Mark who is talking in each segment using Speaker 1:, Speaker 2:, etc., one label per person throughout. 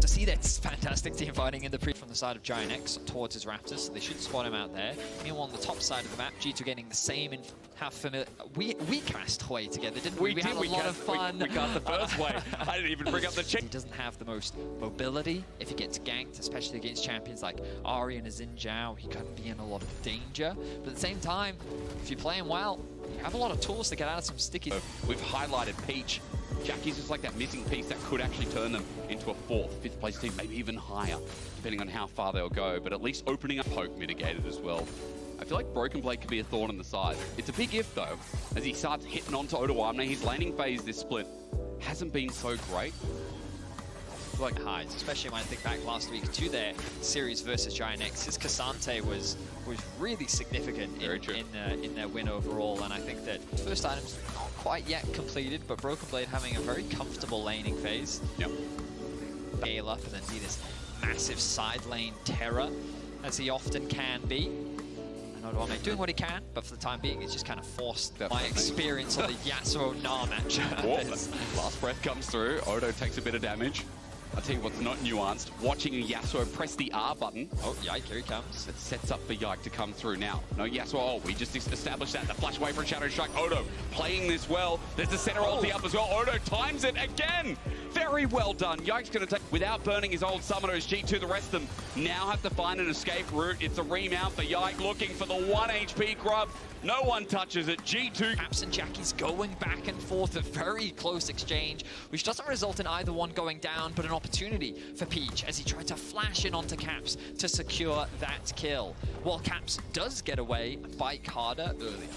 Speaker 1: to see that fantastic team fighting in the pre from the side of Giant X towards his Raptors, so they should spot him out there. Meanwhile, on the top side of the map, G2 getting the same in how familiar. We cast away together, didn't we? We had a lot of fun.
Speaker 2: We got the first way. I didn't even bring up the check.
Speaker 1: He doesn't have the most mobility if he gets ganked, especially against champions like Ari and Xin Zhao. He can be in a lot of danger, but at the same time, if you're playing well, you have a lot of tools to get out of some sticky.
Speaker 2: We've highlighted Peach. Jackie's just like that missing piece that could actually turn them into a 4th, 5th place team, maybe even higher, depending on how far they'll go, but at least opening up poke mitigated as well. I feel like BrokenBlade could be a thorn in the side. It's a big if though, as he starts hitting onto ODOAMNE. His laning phase this split hasn't been so great.
Speaker 1: Like highs, especially when I think back last week to their series versus Giant X. His Cassante was really significant in their win overall, and I think that first item's not quite yet completed, but BrokenBlade having a very comfortable laning phase.
Speaker 2: Yep.
Speaker 1: Scale up and then be this massive side lane terror, as he often can be. ODOAMNE doing what he can, but for the time being, he's just kind of forced my experience on the Yasuo Gnar match.
Speaker 2: Last breath comes through. Odo takes a bit of damage. I'll tell you what's not nuanced. Watching a Yasuo press the R button.
Speaker 1: Oh, Yike, here he comes.
Speaker 2: It sets up for Yike to come through now. No Yasuo, oh, we just established that. The flash away from Shadow Strike. Odo playing this well. There's the center ulti up as well. Odo times it again. Very well done. Yike's going to take, without burning his old summoners, G2, the rest of them now have to find an escape route. It's a remount for Yike, looking for the 1 HP grub. No one touches it. G2.
Speaker 1: Caps and Jackie's going back and forth, a very close exchange, which doesn't result in either one going down, but an opportunity for Peach as he tried to flash in onto Caps to secure that kill. While Caps does get away, bite harder early.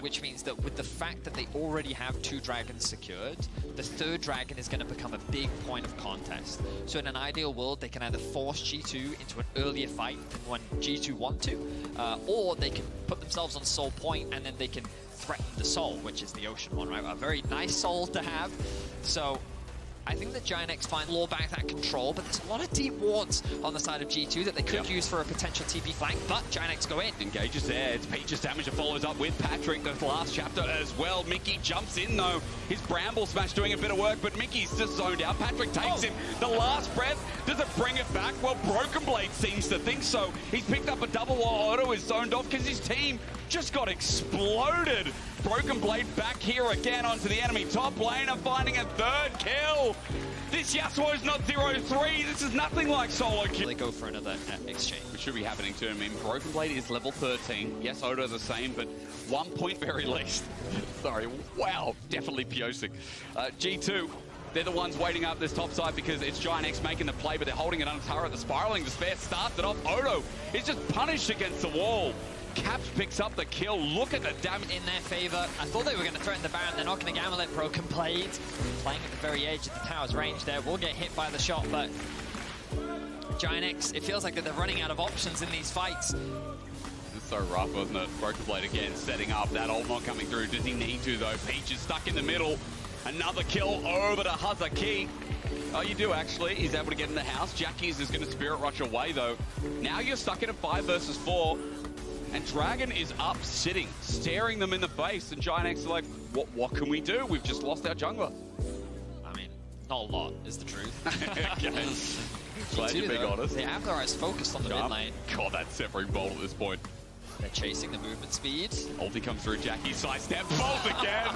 Speaker 1: Which means that with the fact that they already have 2 dragons secured, the 3rd dragon is going to become a big point of contest. So in an ideal world, they can either force G2 into an earlier fight than when G2 want to, or they can put themselves on soul point and then they can threaten the soul, which is the ocean one, right? A very nice soul to have. So I think that Giant X find law back that control, but there's a lot of deep wards on the side of G2 that they could use for a potential TP flank, but Giant X go in.
Speaker 2: Engages there, it's Peach's damage that follows up with Patrick, the last chapter as well. Mickey jumps in though, his Bramble Smash doing a bit of work, but Mickey's just zoned out. Patrick takes him, the last breath, does it bring it back? Well, BrokenBlade seems to think so. He's picked up a double while Odo is zoned off because his team just got exploded. BrokenBlade back here again onto the enemy top laner, finding a 3rd kill. This Yasuo's not 0-3. This is nothing like solo kill.
Speaker 1: They go for another exchange.
Speaker 2: It should be happening to him. I mean, BrokenBlade is level 13. Yes, Odo the same, but 1 point very least. Sorry, wow, definitely Piosik. G2, they're the ones waiting up this top side because it's Giant X making the play, but they're holding it on turret. The Spiraling Despair starts it off. Odo is just punished against the wall. Caps picks up the kill. Look at the damage
Speaker 1: in their favor. I thought they were going to threaten the Baron. They're not going to gamble it. BrokenBlade playing at the very edge of the tower's range there. Will get hit by the shot, but Giant X, it feels like that they're running out of options in these fights.
Speaker 2: It's so rough, wasn't it? BrokenBlade again setting up. That ult not coming through. Does he need to, though? Peach is stuck in the middle. Another kill over to Hazaki. Oh, you do, actually. He's able to get in the house. Jackie's is going to Spirit Rush away, though. Now you're stuck in a 5 versus 4. And Dragon is up, sitting, staring them in the face. And Giant X are like, what can we do? We've just lost our jungler.
Speaker 1: I mean, not a lot, is the truth.
Speaker 2: Okay. Glad you're being honest.
Speaker 1: They have their eyes focused on the mid lane.
Speaker 2: God, that's Severing Bolt at this point.
Speaker 1: They're chasing the movement speed.
Speaker 2: Ulti comes through, Jackie sidestep, Bolt again.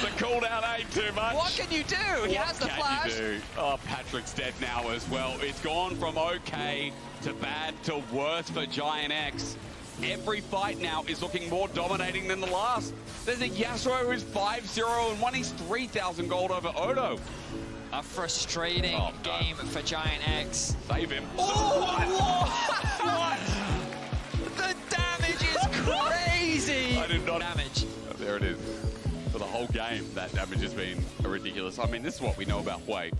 Speaker 2: The cooldown ain't too much.
Speaker 1: What can you do? He has the flash.
Speaker 2: What can you do? Oh, Patrick's dead now as well. It's gone from okay to bad to worse for Giant X. Every fight now is looking more dominating than the last. There's a Yasuo who's 5-0 and one is 3,000 gold over Odo.
Speaker 1: A frustrating game for Giant X.
Speaker 2: Save him.
Speaker 1: Oh, what? The damage is crazy.
Speaker 2: I did not
Speaker 1: damage.
Speaker 2: Oh, there it is. For the whole game, that damage has been ridiculous. I mean, this is what we know about Wei.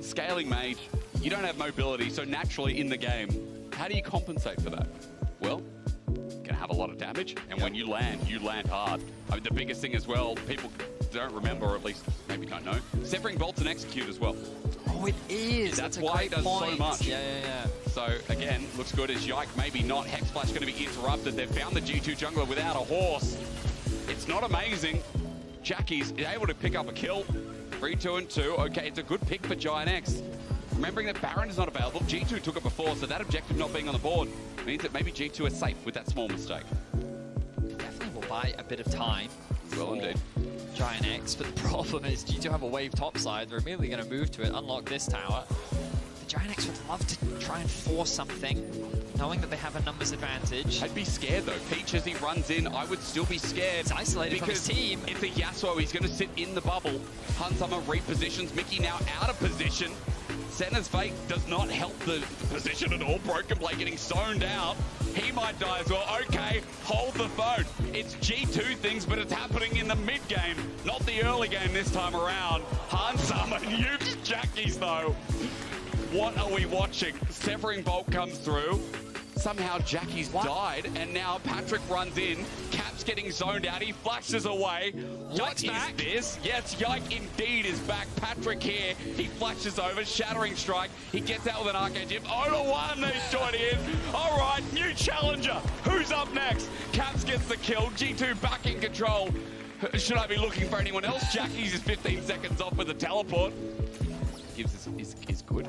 Speaker 2: Scaling mage, you don't have mobility, so naturally in the game, how do you compensate for that? Well, gonna have a lot of damage, and when you land hard. I mean, the biggest thing as well, people don't remember, or at least maybe don't know, Severing Bolt's an execute as well.
Speaker 1: Oh, it is.
Speaker 2: That's why it does so much.
Speaker 1: Yeah.
Speaker 2: So, again, looks good as Yike, maybe not. Hexflash going to be interrupted. They've found the G2 jungler without a horse. It's not amazing. Jackie's able to pick up a kill. 3, 2, and 2. Okay, it's a good pick for Giant X. Remembering that Baron is not available, G2 took it before, so that objective not being on the board means that maybe G2 is safe with that small mistake.
Speaker 1: Definitely will buy a bit of time.
Speaker 2: Well, indeed.
Speaker 1: Giant X, but the problem is G2 have a wave topside. They're immediately going to move to it, unlock this tower. The Giant X would love to try and force something, knowing that they have a numbers advantage.
Speaker 2: I'd be scared though. Peach, as he runs in, I would still be scared.
Speaker 1: It's isolated from his team.
Speaker 2: It's a Yasuo. He's going to sit in the bubble. Hansama repositions. Mickey now out of position. Senna's fate does not help the position at all. BrokenBlade getting zoned out. He might die as well. Okay, hold the phone. It's G2 things, but it's happening in the mid game, not the early game this time around. Hansama nukes Jackies though. What are we watching? Severing Bolt comes through. Somehow Jackie's died, and now Patrick runs in. Cap's getting zoned out. He flashes away. What is this? Yes, Yike indeed is back. Patrick here. He flashes over. Shattering Strike. He gets out with an Arcane Chip. ODOAMNE joining in. All right, new challenger. Who's up next? Caps gets the kill. G2 back in control. Should I be looking for anyone else? Jackie's is 15 seconds off with a teleport. Gives us is good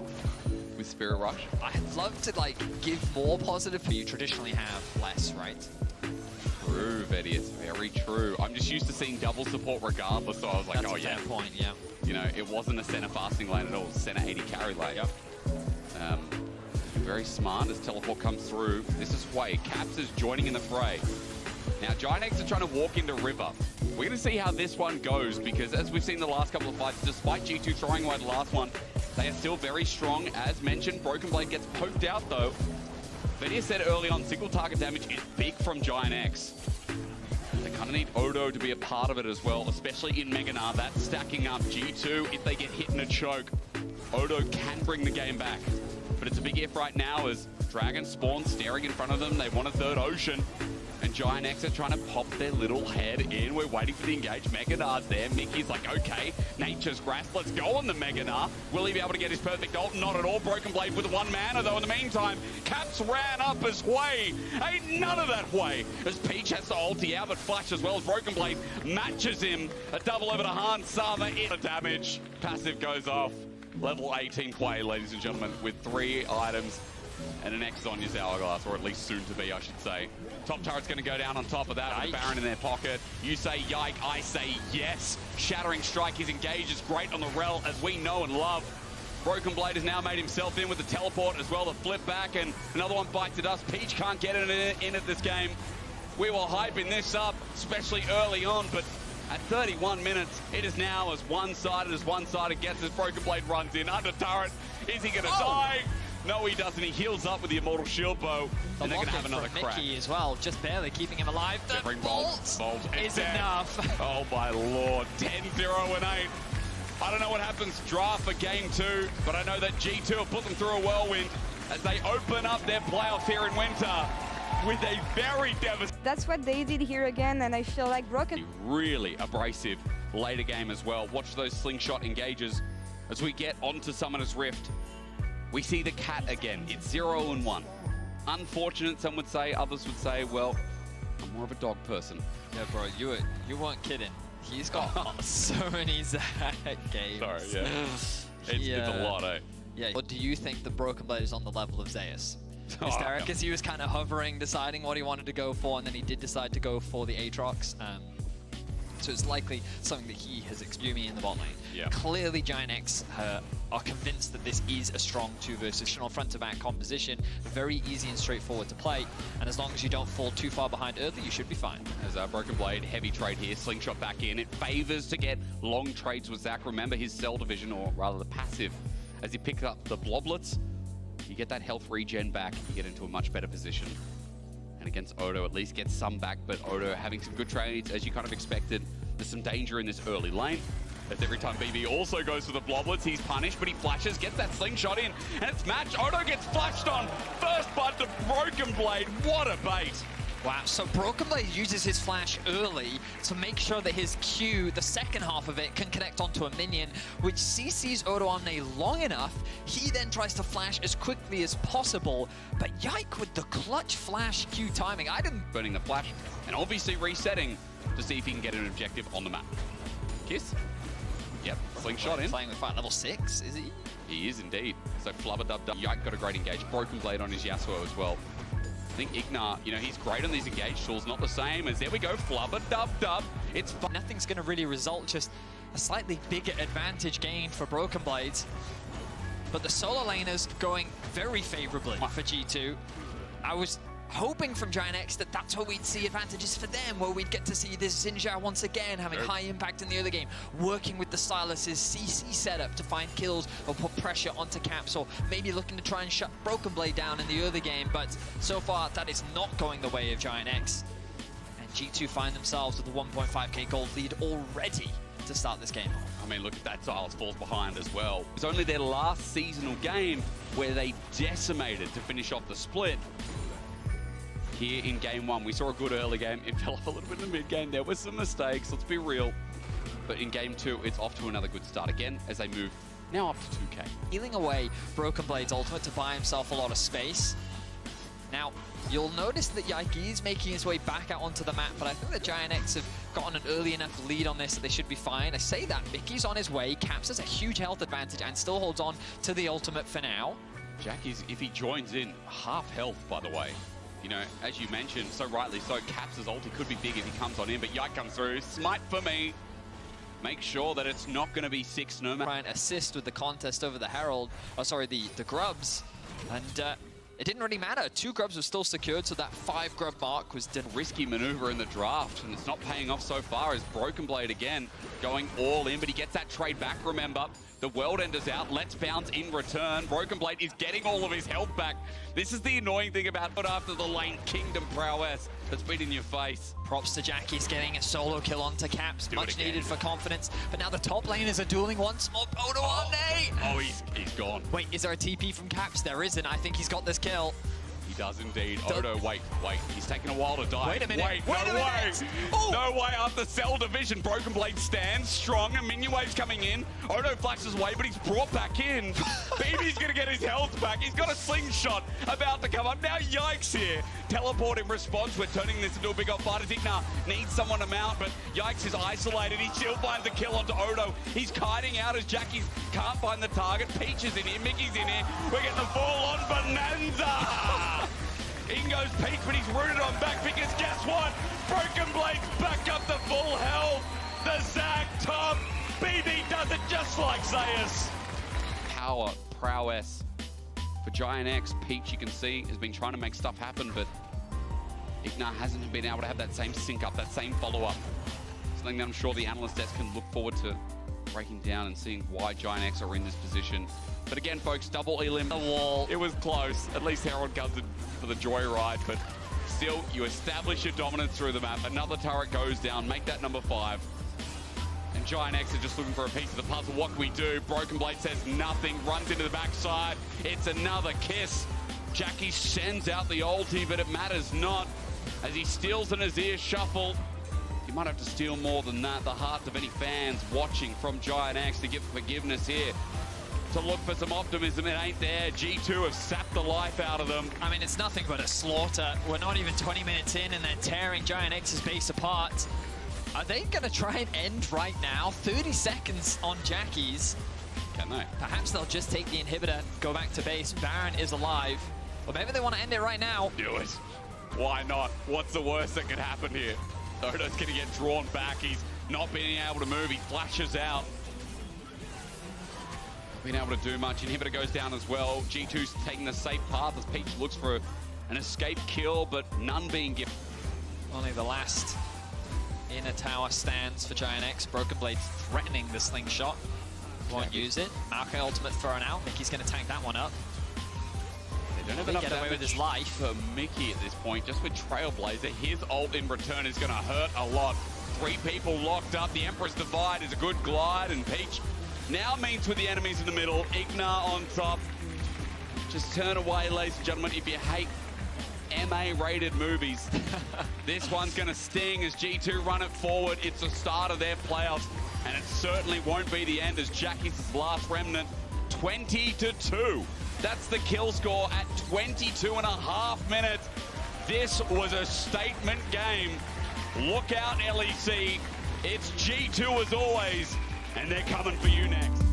Speaker 2: with Spirit Rush.
Speaker 1: I'd love to like give more positive, but you traditionally have less, right?
Speaker 2: True, Betty, it's very true. I'm just used to seeing double support regardless, so I was like,
Speaker 1: That's
Speaker 2: oh
Speaker 1: a
Speaker 2: yeah.
Speaker 1: fair point, yeah.
Speaker 2: You know, it wasn't a center fasting lane at all, it was center 80 carry lane.
Speaker 1: Yep.
Speaker 2: Very smart as teleport comes through. This is Way. Caps is joining in the fray. Now, Giant X are trying to walk into River. We're going to see how this one goes, because as we've seen the last couple of fights, despite G2 throwing away the last one, they are still very strong. As mentioned, BrokenBlade gets poked out though. Vedia said early on, single target damage is big from Giant X. They kind of need Odo to be a part of it as well, especially in Mega Gnar. That's stacking up. G2, if they get hit in a choke, Odo can bring the game back. But it's a big if right now as Dragon spawns staring in front of them. They want a third ocean. And Giant X are trying to pop their little head in. We're waiting for the engage. Mega Gnar's there. Mickey's like, okay, Nature's Grasp. Let's go on the Mega Gnar. Will he be able to get his perfect ult? Not at all. BrokenBlade with one mana, though. In the meantime, Caps ran up as Way. Ain't none of that Way. As Peach has to ulti out, but Flash as well as BrokenBlade matches him. A double over to Hansama. The damage. Passive goes off. Level 18 play, ladies and gentlemen, with 3 items. And an X on his hourglass, or at least soon to be, I should say. Top turret's going to go down on top of that with the Baron in their pocket. You say yike, I say yes. Shattering Strike, his engage is great on the rel, as we know and love. BrokenBlade has now made himself in with the teleport as well, the flip back, and another one bites at us. Peach can't get it in at this game. We were hyping this up, especially early on, but at 31 minutes, it is now as one-sided gets as BrokenBlade runs in. Under turret, is he going to die? No, he doesn't. He heals up with the Immortal Shield Bow, and they're going to have another crack.
Speaker 1: Mickey as well, just barely keeping him alive. The bolt is enough.
Speaker 2: Oh, my Lord. 10-0 and 8. I don't know what happens draft for game 2, but I know that G2 have put them through a whirlwind as they open up their playoffs here in winter with a very devastating...
Speaker 3: That's what they did here again, and I feel like Broken...
Speaker 2: Really abrasive later game as well. Watch those slingshot engages as we get onto Summoner's Rift. We see the cat again. It's 0 and 1. Unfortunate, some would say. Others would say, well, I'm more of a dog person.
Speaker 1: Yeah, bro, you weren't kidding. He's got so many Zac games.
Speaker 2: Sorry, yeah. It's a lot, eh?
Speaker 1: Yeah. What do you think the BrokenBlade is on the level of Zeus? Because he was kind of hovering, deciding what he wanted to go for, and then he did decide to go for the Aatrox. So it's likely something that he has experienced in the bot lane.
Speaker 2: Yeah.
Speaker 1: Clearly, Giant X are convinced that this is a strong 2 versus front-to-back composition. Very easy and straightforward to play, and as long as you don't fall too far behind early, you should be fine.
Speaker 2: As our BrokenBlade, heavy trade here, slingshot back in. It favors to get long trades with Zac. Remember his cell division, or rather the passive, as he picks up the bloblets, you get that health regen back, you get into a much better position. And against Odo, at least gets some back, but Odo having some good trades, as you kind of expected. There's some danger in this early lane. As every time BB also goes for the bloblets, he's punished, but he flashes, gets that slingshot in, and it's match. Odo gets flashed on. First blood to BrokenBlade. What a bait.
Speaker 1: Wow, so BrokenBlade uses his flash early to make sure that his Q, the second half of it, can connect onto a minion, which CCs ODOAMNE long enough. He then tries to flash as quickly as possible, but yike with the clutch flash Q timing. I didn't...
Speaker 2: Burning the flash, and obviously resetting to see if he can get an objective on the map. Kiss? Yep, slingshot in.
Speaker 1: Playing with fight level 6, is he?
Speaker 2: He is indeed. So flubber-dub-dub. Yike got a great engage. Broken Blade on his Yasuo as well. I think Ignar, you know, he's great on these engage tools. Not the same as, there we go, flubber-dub-dub. It's fun.
Speaker 1: Nothing's going to really result, just a slightly bigger advantage gained for Broken Blades. But the solo laners going very favorably for G2. I was hoping from Giant X that that's where we'd see advantages for them, where we'd get to see this Xinjia once again having high impact in the early game, working with the Silas's CC setup to find kills or put pressure onto Caps, or maybe looking to try and shut Broken Blade down in the early game. But so far, that is not going the way of Giant X. And G2 find themselves with a 1.5k gold lead already to start this game.
Speaker 2: I mean, look at that, Silas falls behind as well. It was only their last seasonal game where they decimated to finish off the split. Here in game 1, we saw a good early game. It fell off a little bit in the mid game. There were some mistakes, let's be real. But in game 2, it's off to another good start again as they move now up to 2k.
Speaker 1: Healing away Broken Blade's ultimate to buy himself a lot of space. Now, you'll notice that Yike is making his way back out onto the map, but I think the Giant X have gotten an early enough lead on this that they should be fine. I say that, Mickey's on his way. Caps has a huge health advantage and still holds on to the ultimate for now.
Speaker 2: Jackie's, if he joins in, half health, by the way. You know, as you mentioned, so rightly so, Caps' ulti could be big if he comes on in, but Yike comes through. Smite for me. Make sure that it's not going to be 6 no matter.
Speaker 1: Try and assist with the contest over the Herald, oh sorry, the Grubs. And it didn't really matter. 2 Grubs were still secured, so that 5 Grub mark was done.
Speaker 2: Risky maneuver in the draft, and it's not paying off so far as Broken Blade again going all in, but he gets that trade back, remember. The World Ender's out, let's bounce in return. Broken Blade is getting all of his health back. This is the annoying thing about it after the lane Kingdom prowess that's been in your face.
Speaker 1: Props to Jackie's getting a solo kill onto Caps, much needed for confidence. But now the top laners are dueling once more. ODOAMNE!
Speaker 2: Oh, he's gone.
Speaker 1: Wait, is there a TP from Caps? There isn't. I think he's got this kill.
Speaker 2: He does indeed. Odo, wait. He's taking a while to die.
Speaker 1: Wait a minute.
Speaker 2: Wait, no way.
Speaker 1: Oh.
Speaker 2: No way after Cell Division. Broken Blade stands strong and minion wave's coming in. Odo flashes away, but he's brought back in. BB's going to get his health back. He's got a slingshot about to come up. Now Yike's here. Teleport in response. We're turning this into a big up fight. Ignar needs someone to mount, but Yikes is isolated. He still finds the kill onto Odo. He's kiting out as Jackie can't find the target. Peach is in here. Mickey's in here. We're getting the full-on bonanza. In goes Peach, but he's rooted on back because guess what? Broken Blade's back up to full health. The Zag top. BB does it just like Zeus. Power, prowess for Giant X. Peach, you can see, has been trying to make stuff happen, but Ignar hasn't been able to have that same sync up, that same follow-up. Something that I'm sure the analyst desk can look forward to breaking down and seeing why Giant X are in this position. But again, folks, double elim the wall. It was close. At least Herald comes in for the joyride, but still, you establish your dominance through the map. Another turret goes down, make that number 5. And Giant X are just looking for a piece of the puzzle. What can we do? Broken Blade says nothing, runs into the backside. It's another kiss. Jackie sends out the ulti, but it matters not. As he steals an Azir shuffle, he might have to steal more than that. The hearts of any fans watching from Giant X to give forgiveness here. To look for some optimism, it ain't there. G2 have sapped the life out of them.
Speaker 1: I mean, it's nothing but a slaughter. We're not even 20 minutes in and they're tearing Giant X's base apart. Are they gonna try and end right now? 30 seconds on Jackie's.
Speaker 2: Can they?
Speaker 1: Perhaps they'll just take the inhibitor, go back to base. Baron is alive. Or maybe they want to end it right now.
Speaker 2: Do it. Why not? What's the worst that could happen here? Odo's gonna get drawn back. He's not being able to move. He flashes out. Being able to do much. Inhibitor goes down as well. G2's taking the safe path as Peach looks for an escape kill, but none being given.
Speaker 1: Only the last inner tower stands for Giant X. Broken Blade threatening the slingshot. Won't use it. Maokai ultimate thrown out. Mickey's going to tank that one up.
Speaker 2: They don't have enough damage with his life for Mickey at this point. Just with Trailblazer, his ult in return is going to hurt a lot. 3 people locked up. The Empress Divide is a good glide, and Peach now meets with the enemies in the middle. Ignar on top. Just turn away, ladies and gentlemen, if you hate MA-rated movies. This one's going to sting as G2 run it forward. It's the start of their playoffs, and it certainly won't be the end as Jackie's last remnant. 20-2. That's the kill score at 22.5 minutes. This was a statement game. Look out, LEC. It's G2 as always. and they're coming for you next.